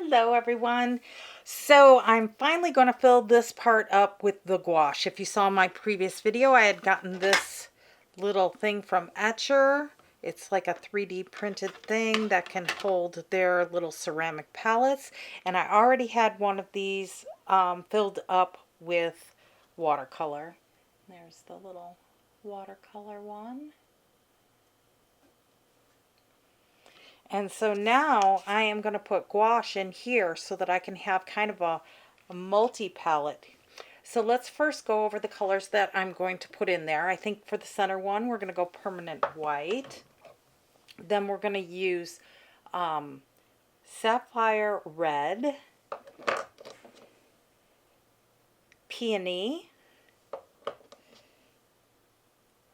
Hello everyone. So I'm finally going to fill this part up with the gouache. If you saw my previous video, I had gotten this little thing from Etcher. It's like a 3D printed thing that can hold their little ceramic palettes. And I already had one of these filled up with watercolor. There's the little watercolor one. And so now I am going to put gouache in here so that I can have kind of a multi-palette. So let's first go over the colors that I'm going to put in there. I think for the center one, we're going to go permanent white. Then we're going to use sapphire red, peony,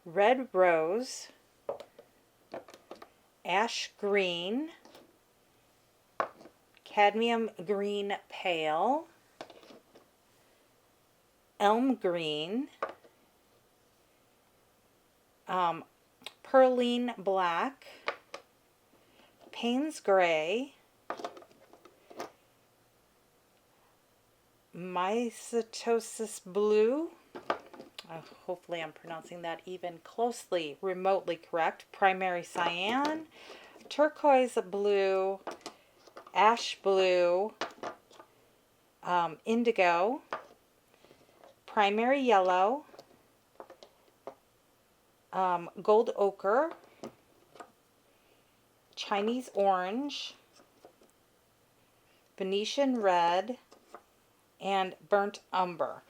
red rose, ash green, cadmium green pale, elm green, perline black, Payne's gray, mycotosis blue, hopefully I'm pronouncing that even closely, remotely correct, primary cyan, turquoise blue, ash blue, indigo, primary yellow, gold ochre, Chinese orange, Venetian red, and burnt umber.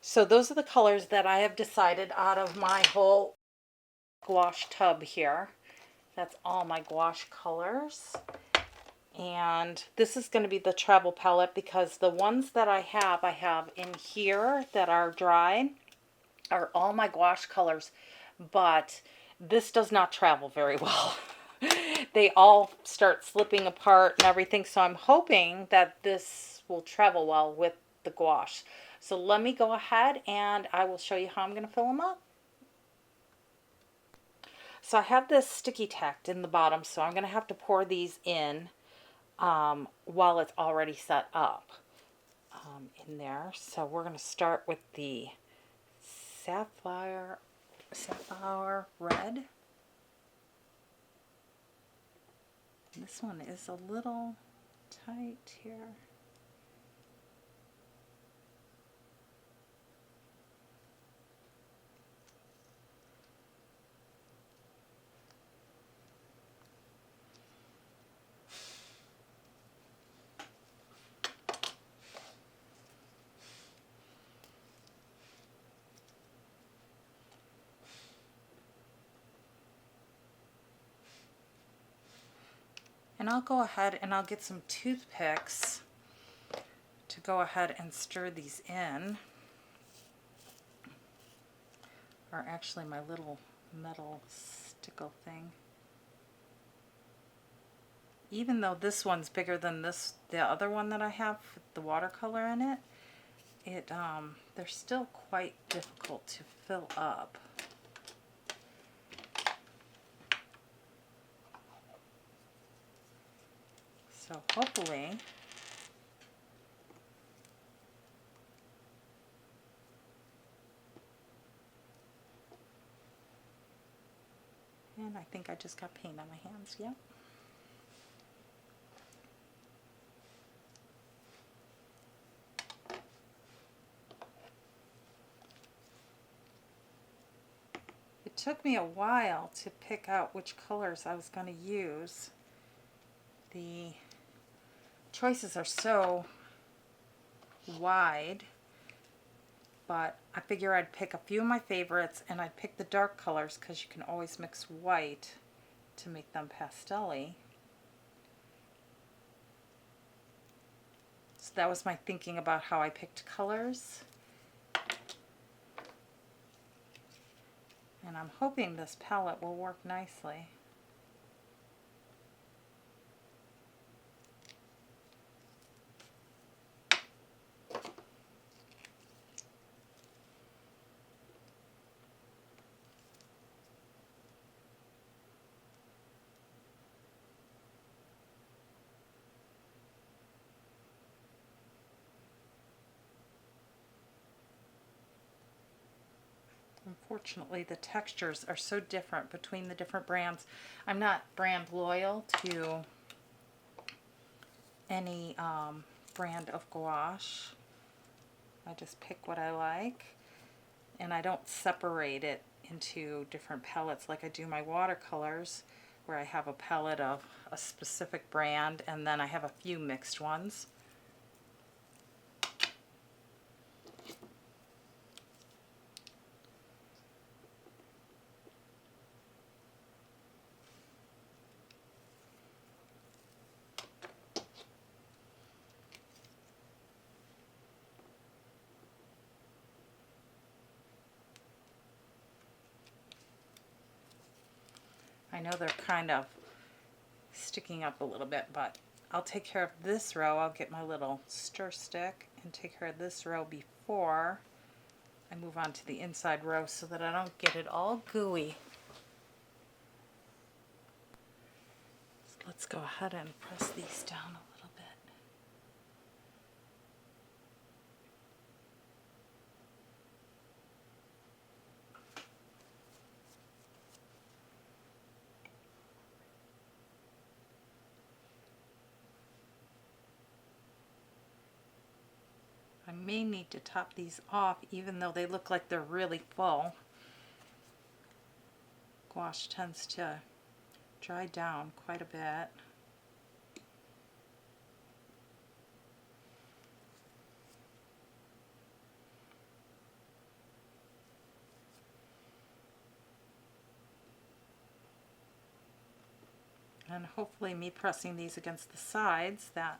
So those are the colors that I have decided out of my whole gouache tub here. That's all my gouache colors. And this is going to be the travel palette because the ones that I have in here that are dry are all my gouache colors, but this does not travel very well. They all start slipping apart and everything, so I'm hoping that this will travel well with the gouache. So let me go ahead and I will show you how I'm going to fill them up. So I have this sticky tacked in the bottom, so I'm going to have to pour these in while it's already set up in there. So we're going to start with the sapphire red. This one is a little tight here. And I'll go ahead and I'll get some toothpicks to go ahead and stir these in. Or actually my little metal stickle thing. Even though this one's bigger than the other one that I have with the watercolor in it, they're still quite difficult to fill up. So hopefully and I think I just got paint on my hands, yep. It took me a while to pick out which colors I was going to use. The choices are so wide, but I figure I'd pick a few of my favorites and I'd pick the dark colors because you can always mix white to make them pastel-y. So that was my thinking about how I picked colors. And I'm hoping this palette will work nicely. Unfortunately, the textures are so different between the different brands. I'm not brand loyal to any brand of gouache. I just pick what I like, and I don't separate it into different palettes like I do my watercolors, where I have a palette of a specific brand and then I have a few mixed ones. I know they're kind of sticking up a little bit, but I'll take care of this row. I'll get my little stir stick and take care of this row before I move on to the inside row so that I don't get it all gooey. So let's go ahead and press these down a little bit. I may need to top these off even though they look like they're really full. Gouache tends to dry down quite a bit. And hopefully me pressing these against the sides that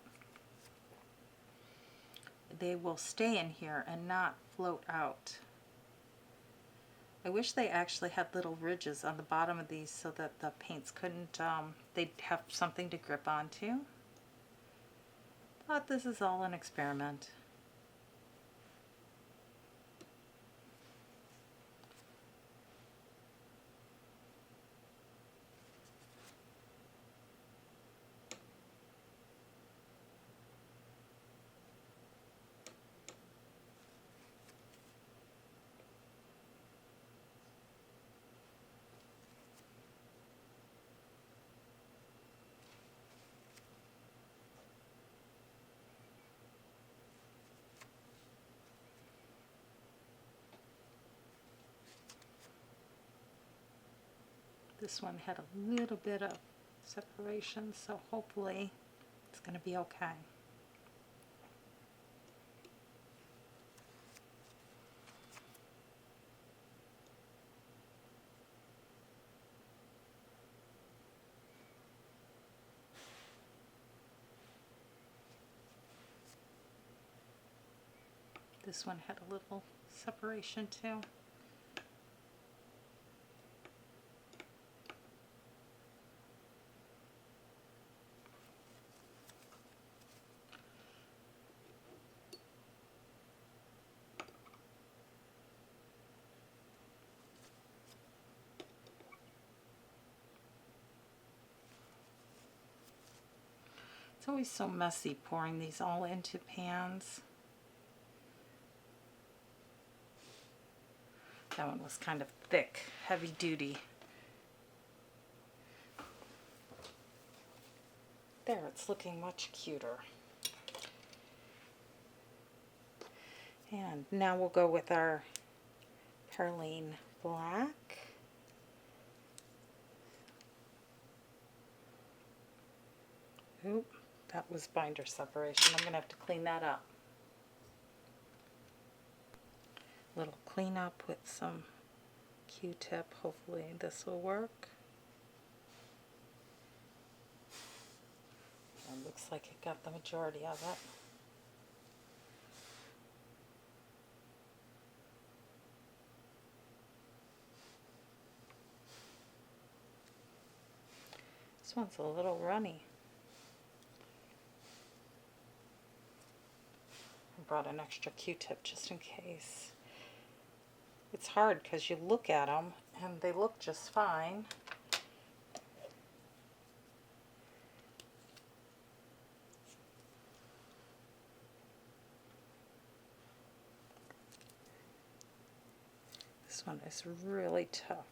they will stay in here and not float out. I wish they actually had little ridges on the bottom of these so that the paints couldn't, they'd have something to grip onto. But this is all an experiment. This one had a little bit of separation, so hopefully it's going to be okay. This one had a little separation too. It's always so messy pouring these all into pans. That one was kind of thick, heavy duty. There, it's looking much cuter. And now we'll go with our Perlene Black. Oop, that was binder separation. I'm going to have to clean that up. Little cleanup with some Q-tip. Hopefully this will work. It looks like it got the majority of it. This one's a little runny. I brought an extra Q-tip just in case. It's hard because you look at them and they look just fine. This This one is really tough.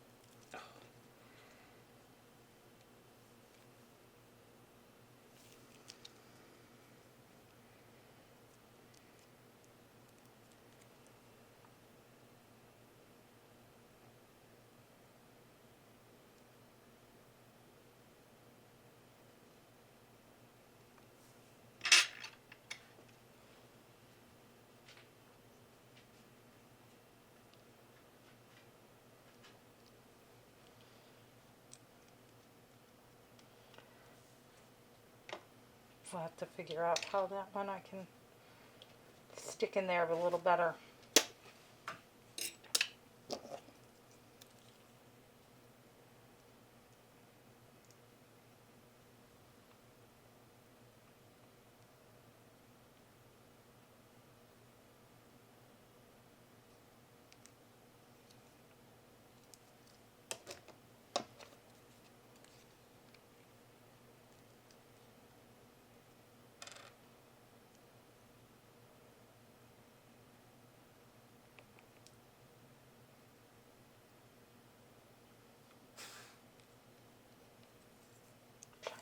I'll have to figure out how that one I can stick in there a little better.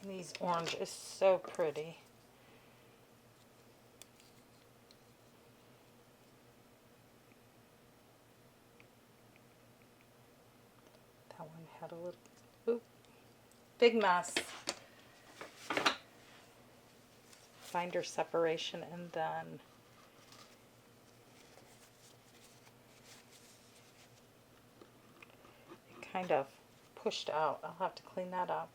Chinese orange is so pretty. That one had a little, oop, big mess. Binder separation, and then it kind of pushed out. I'll have to clean that up.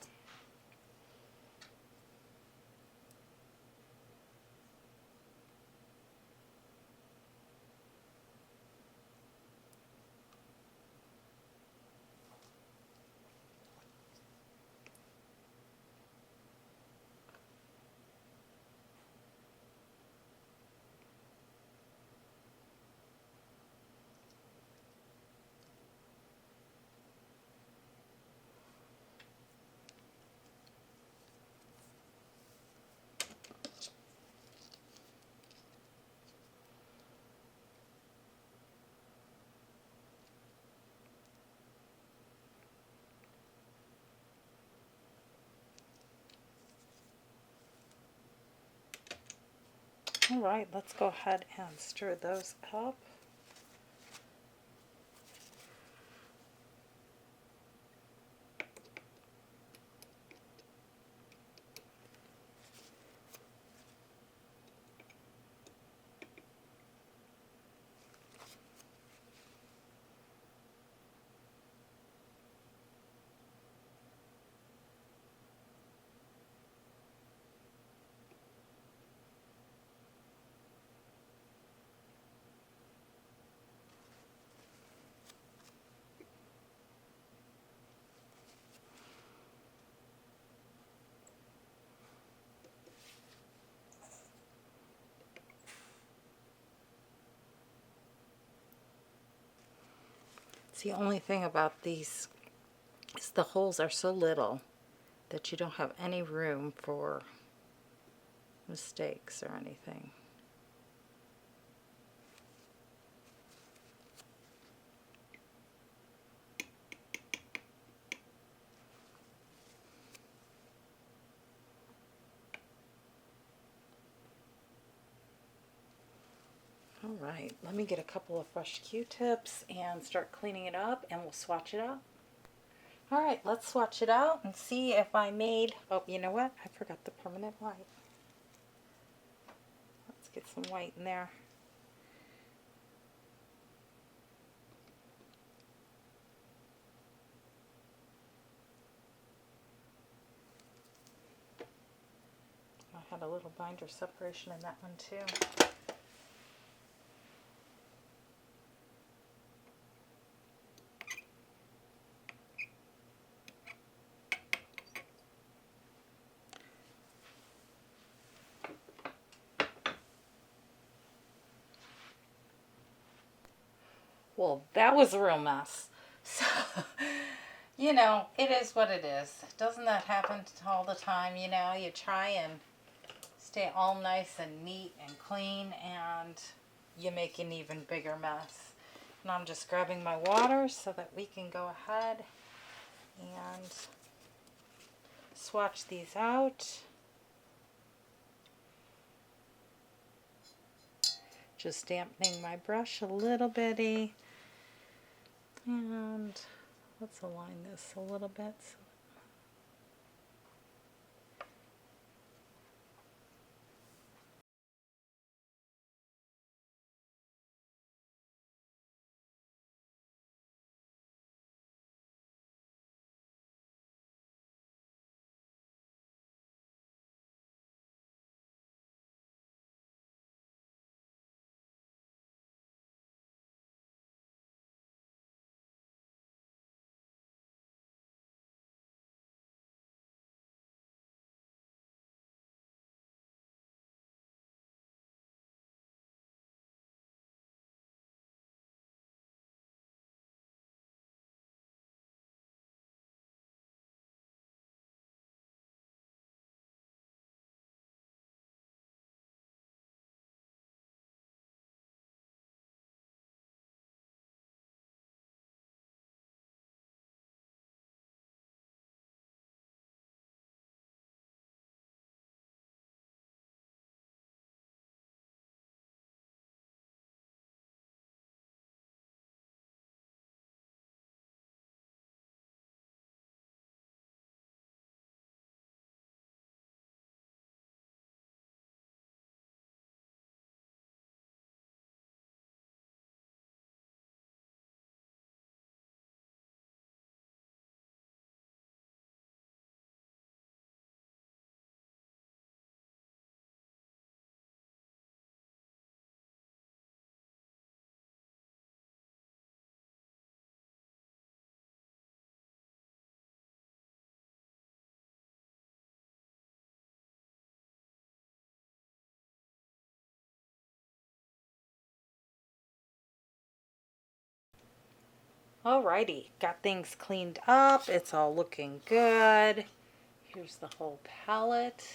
All right, let's go ahead and stir those up. The only thing about these is the holes are so little that you don't have any room for mistakes or anything. All right, let me get a couple of fresh Q-tips and start cleaning it up, and we'll swatch it out. All right, let's swatch it out and see if I made, oh, you know what? I forgot the permanent white. Let's get some white in there. I had a little binder separation in that one too. Well, that was a real mess. So, you know, it is what it is. Doesn't that happen all the time? You know, you try and stay all nice and neat and clean, and you make an even bigger mess. And I'm just grabbing my water so that we can go ahead and swatch these out. Just dampening my brush a little bitty. And let's align this a little bit. Alrighty, got things cleaned up. It's all looking good. Here's the whole palette.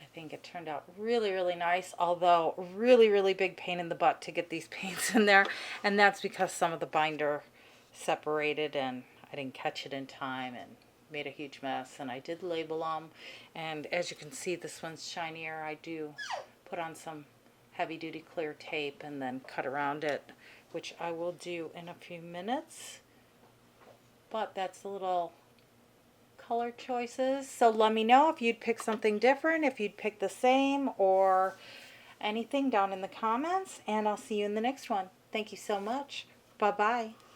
I think it turned out really, really nice, although really, really big pain in the butt to get these paints in there. And that's because some of the binder separated and I didn't catch it in time and made a huge mess. And I did label them. And as you can see, this one's shinier. I do put on some heavy duty clear tape and then cut around it, which I will do in a few minutes. But that's a little color choices. So let me know if you'd pick something different, if you'd pick the same or anything down in the comments, and I'll see you in the next one. Thank you so much. Bye-bye.